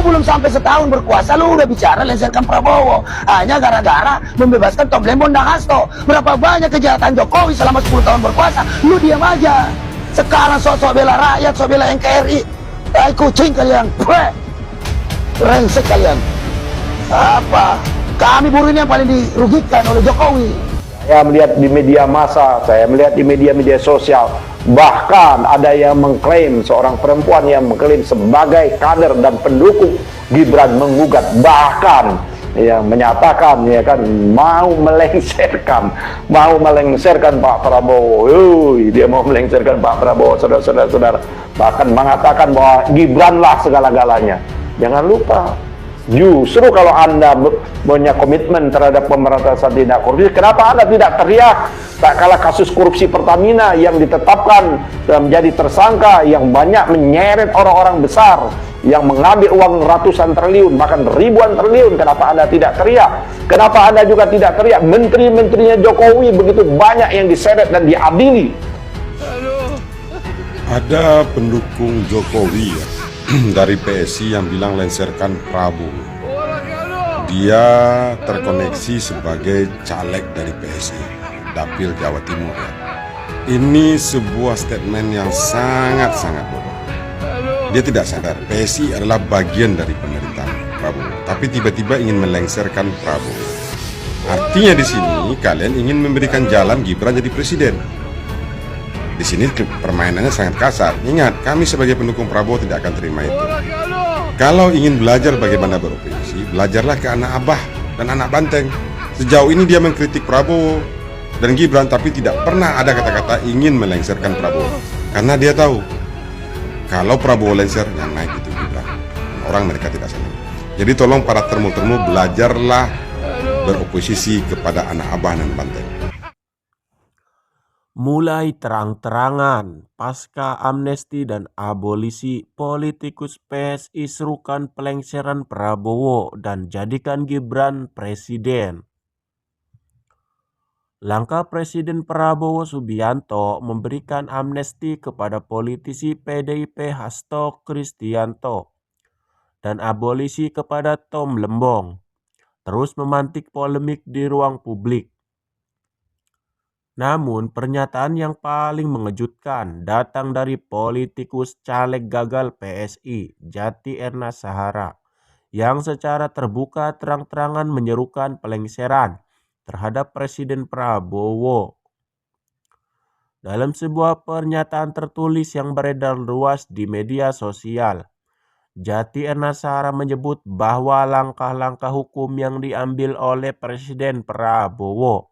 belum sampai setahun berkuasa lu udah bicara lengserkan Prabowo hanya gara-gara membebaskan Tom Lembon dan Hasto. Berapa banyak kejahatan Jokowi selama 10 tahun berkuasa, lu diam aja. Sekarang sok-sok bela rakyat, sok bela NKRI. Tai kucing kalian. Rengsek kalian. Apa? Kami buruh ini yang paling dirugikan oleh Jokowi. Saya melihat di media massa, saya melihat di media-media sosial, bahkan ada yang mengklaim, seorang perempuan yang mengklaim sebagai kader dan pendukung Gibran menggugat, bahkan yang menyatakan ya kan mau melengsarkan Pak Prabowo. Dia mau melengsarkan Pak Prabowo, saudara-saudara, bahkan mengatakan bahwa Gibranlah segala-galanya. Jangan lupa, justru kalau Anda punya komitmen terhadap pemberantasan tindak korupsi, kenapa Anda tidak teriak? Tak kalah kasus korupsi Pertamina yang ditetapkan menjadi tersangka, yang banyak menyeret orang-orang besar, yang mengambil uang ratusan triliun, bahkan ribuan triliun, kenapa Anda tidak teriak? Kenapa Anda juga tidak teriak? Menteri-menterinya Jokowi begitu banyak yang diseret dan diadili. Ada pendukung Jokowi ya, dari PSI yang bilang lengserkan Prabowo. Dia terkoneksi sebagai caleg dari PSI Dapil Jawa Timur ya. Ini sebuah statement yang sangat-sangat bodoh. Dia tidak sadar PSI adalah bagian dari pemerintahan Prabowo, tapi tiba-tiba ingin melengserkan Prabowo. Artinya di sini kalian ingin memberikan jalan Gibran jadi presiden. Di sini permainannya sangat kasar. Ingat, kami sebagai pendukung Prabowo tidak akan terima itu. Kalau ingin belajar bagaimana beroposisi, belajarlah ke anak Abah dan anak Banteng. Sejauh ini dia mengkritik Prabowo dan Gibran, tapi tidak pernah ada kata-kata ingin melengsarkan Prabowo. Karena dia tahu, kalau Prabowo lengser, yang naik itu Gibran. Orang mereka tidak senang. Jadi tolong para termu-termu, belajarlah beroposisi kepada anak Abah dan Banteng. Mulai terang-terangan pasca amnesti dan abolisi, politikus PSI serukan pelengseran Prabowo dan jadikan Gibran presiden. Langkah Presiden Prabowo Subianto memberikan amnesti kepada politisi PDIP Hasto Kristianto dan abolisi kepada Tom Lembong terus memantik polemik di ruang publik. Namun pernyataan yang paling mengejutkan datang dari politikus caleg gagal PSI Jati Erna Sahara yang secara terbuka terang-terangan menyerukan pelengseran terhadap Presiden Prabowo. Dalam sebuah pernyataan tertulis yang beredar luas di media sosial, Jati Erna Sahara menyebut bahwa langkah-langkah hukum yang diambil oleh Presiden Prabowo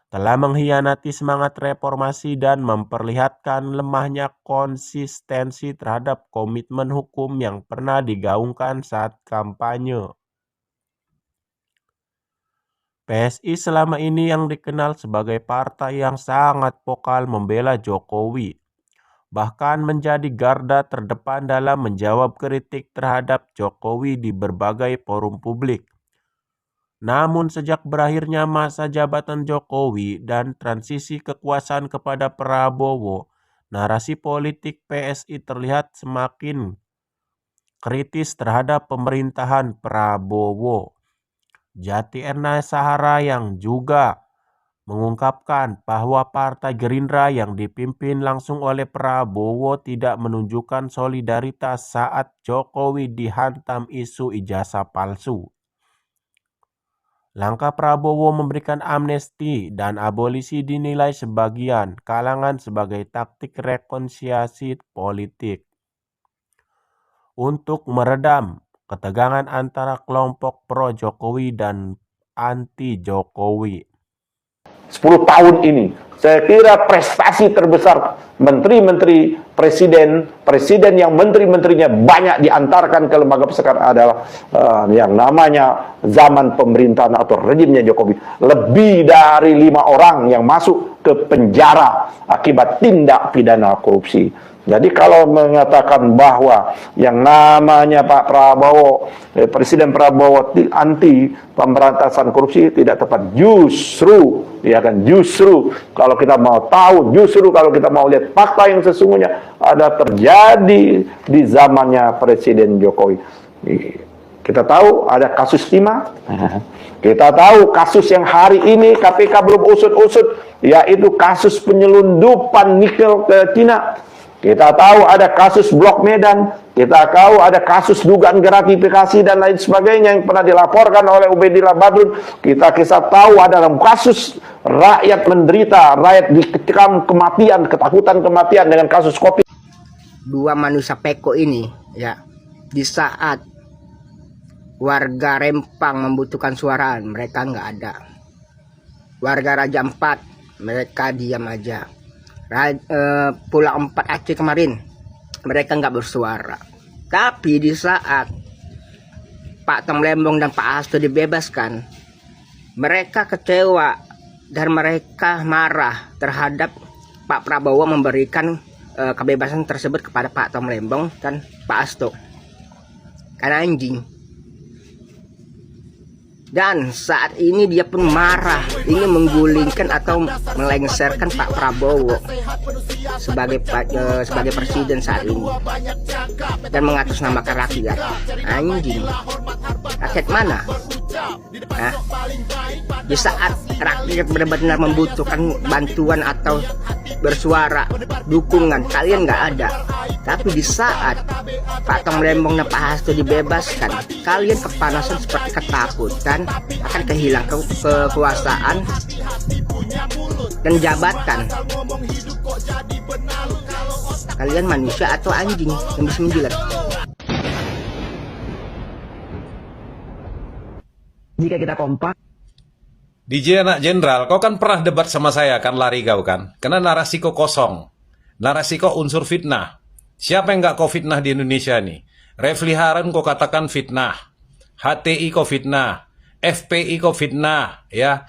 telah mengkhianati semangat reformasi dan memperlihatkan lemahnya konsistensi terhadap komitmen hukum yang pernah digaungkan saat kampanye. PSI selama ini yang dikenal sebagai partai yang sangat vokal membela Jokowi, bahkan menjadi garda terdepan dalam menjawab kritik terhadap Jokowi di berbagai forum publik. Namun sejak berakhirnya masa jabatan Jokowi dan transisi kekuasaan kepada Prabowo, narasi politik PSI terlihat semakin kritis terhadap pemerintahan Prabowo. Jati Erna Sahara yang juga mengungkapkan bahwa Partai Gerindra yang dipimpin langsung oleh Prabowo tidak menunjukkan solidaritas saat Jokowi dihantam isu ijazah palsu. Langkah Prabowo memberikan amnesti dan abolisi dinilai sebagian kalangan sebagai taktik rekonsiliasi politik untuk meredam ketegangan antara kelompok pro-Jokowi dan anti-Jokowi. 10 tahun ini, saya kira prestasi terbesar menteri-menteri presiden yang menteri-menterinya banyak diantarkan ke lembaga pesekar adalah yang namanya zaman pemerintahan atau rejimnya Jokowi. Lebih dari 5 orang yang masuk ke penjara akibat tindak pidana korupsi. Jadi kalau mengatakan bahwa yang namanya Pak Prabowo, Presiden Prabowo anti pemberantasan korupsi tidak tepat. Justru, ya kan, justru kalau kita mau tahu, justru kalau kita mau lihat fakta yang sesungguhnya ada terjadi di zamannya Presiden Jokowi. Kita tahu ada kasus timah. Kita tahu kasus yang hari ini KPK belum usut-usut, yaitu kasus penyelundupan nikel ke Cina. Kita tahu ada kasus Blok Medan. Kita tahu ada kasus dugaan gratifikasi dan lain sebagainya yang pernah dilaporkan oleh Ubedillah Badrun. Kita tahu ada dalam kasus rakyat menderita, rakyat dikecam kematian, ketakutan kematian dengan kasus kopi. Dua manusia peko ini, ya, di saat warga Rempang membutuhkan suara, mereka nggak ada. Warga Raja Ampat, mereka diam aja. Pulau 4 Aceh kemarin, mereka nggak bersuara. Tapi di saat Pak Tom Lembong dan Pak Hasto dibebaskan, mereka kecewa dan mereka marah terhadap Pak Prabowo memberikan kebebasan tersebut kepada Pak Tom Lembong dan Pak Hasto. Karena anjing. Dan saat ini dia pun marah, ingin menggulingkan atau melengsarkan Pak Prabowo sebagai presiden saat ini dan mengatasnamakan rakyat. Anjing, rakyat mana? Nah, di saat rakyat benar-benar membutuhkan bantuan atau bersuara, dukungan, kalian nggak ada. Tapi di saat Pak Tom Lembong dan Pak Hasto dibebaskan, kalian kepanasan seperti ketakutan akan kehilangan kekuasaan dan jabatan. Kalian manusia atau anjing yang bisa menjilat? Jika kita kompak. DJ anak jenderal, kau kan pernah debat sama saya kan, lari kau kan? Karena narasi kau kosong. Narasi kau unsur fitnah. Siapa yang nggak kau fitnah di Indonesia nih? Refli Harun kau katakan fitnah. HTI kau fitnah. FPI kau fitnah. Ya.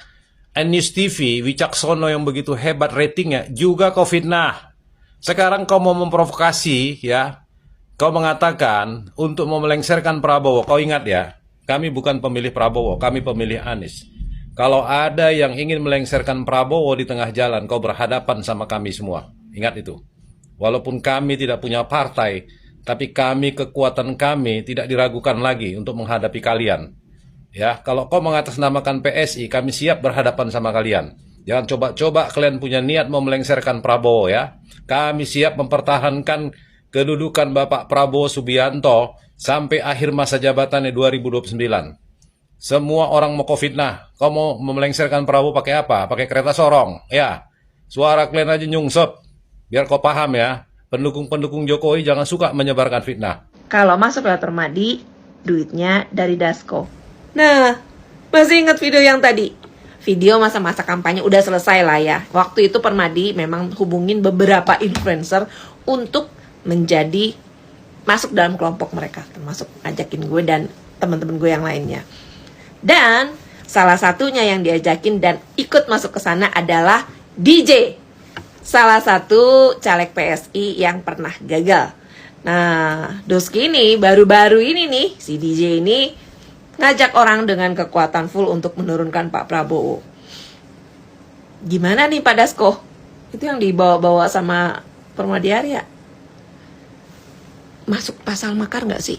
News TV, Wicaksono yang begitu hebat ratingnya, juga kau fitnah. Sekarang kau mau memprovokasi, ya. Kau mengatakan untuk mau melengsarkan Prabowo. Kau ingat ya, kami bukan pemilih Prabowo, kami pemilih Anies. Kalau ada yang ingin melengsarkan Prabowo di tengah jalan, kau berhadapan sama kami semua. Ingat itu. Walaupun kami tidak punya partai, tapi kekuatan kami tidak diragukan lagi untuk menghadapi kalian. Ya, kalau kau mengatasnamakan PSI, kami siap berhadapan sama kalian. Jangan coba-coba kalian punya niat mau melengsarkan Prabowo ya. Kami siap mempertahankan kedudukan Bapak Prabowo Subianto sampai akhir masa jabatannya 2029. Semua orang mau fitnah. Kau mau melengsarkan Prabowo pakai apa? Pakai kereta sorong. Ya, suara kalian aja nyungsep. Biar kau paham ya, pendukung-pendukung Jokowi jangan suka menyebarkan fitnah. Kalau masuk lewat Permadi, duitnya dari Dasko. Nah, masih ingat video yang tadi? Video masa-masa kampanye udah selesai lah ya. Waktu itu Permadi memang hubungin beberapa influencer untuk menjadi masuk dalam kelompok mereka, termasuk ngajakin gue dan teman-teman gue yang lainnya. Dan salah satunya yang diajakin dan ikut masuk ke sana adalah DJ, salah satu caleg PSI yang pernah gagal. Nah, Doski ini baru-baru ini nih, si DJ ini ngajak orang dengan kekuatan full untuk menurunkan Pak Prabowo. Gimana nih Pak Dasko? Itu yang dibawa-bawa sama Permadi Arya. Masuk pasal makar nggak sih?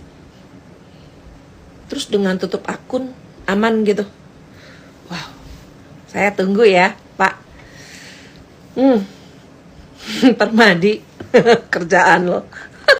Terus dengan tutup akun aman gitu. Wow, saya tunggu ya Pak. Permadi, kerjaan lo.